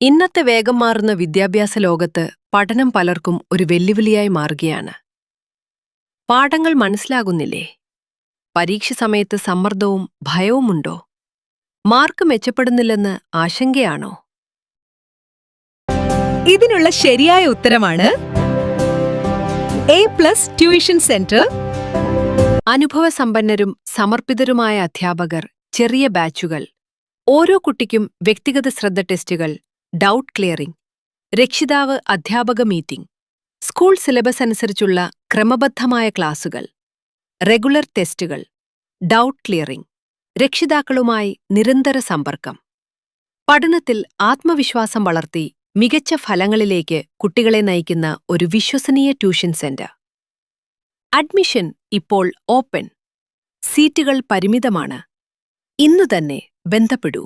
ഇന്നത്തെ വേഗം മാറുന്ന വിദ്യാഭ്യാസ ലോകത്ത് പഠനം പലർക്കും ഒരു വെല്ലുവിളിയായി മാറുകയാണ്. പാഠങ്ങൾ മനസ്സിലാകുന്നില്ലേ? പരീക്ഷ സമയത്ത് സമ്മർദ്ദവും ഭയവുമുണ്ടോ? മാർക്ക് മെച്ചപ്പെടുന്നില്ലെന്ന് ആശങ്കയാണോ? ഇതിനുള്ള ശരിയായ ഉത്തരമാണ് A+ ട്യൂഷൻ സെന്റർ. അനുഭവസമ്പന്നരും സമർപ്പിതരുമായ അധ്യാപകർ, ചെറിയ ബാച്ചുകൾ, ഓരോ കുട്ടിക്കും വ്യക്തിഗത ശ്രദ്ധ ടെസ്റ്റുകൾ, ഡൗട്ട് ക്ലിയറിംഗ്, രക്ഷിതാവ് അധ്യാപക മീറ്റിംഗ്, സ്കൂൾ സിലബസ് അനുസരിച്ചുള്ള ക്രമബദ്ധമായ ക്ലാസുകൾ, റെഗുലർ ടെസ്റ്റുകൾ, ഡൗട്ട് ക്ലിയറിംഗ്, രക്ഷിതാക്കളുമായി നിരന്തര സമ്പർക്കം. പഠനത്തിൽ ആത്മവിശ്വാസം വളർത്തി മികച്ച ഫലങ്ങളിലേക്ക് കുട്ടികളെ നയിക്കുന്ന ഒരു വിശ്വസനീയ ട്യൂഷൻ സെന്റർ. അഡ്മിഷൻ ഇപ്പോൾ ഓപ്പൺ. സീറ്റുകൾ പരിമിതമാണ്. ഇന്നു തന്നെ ബന്ധപ്പെടൂ.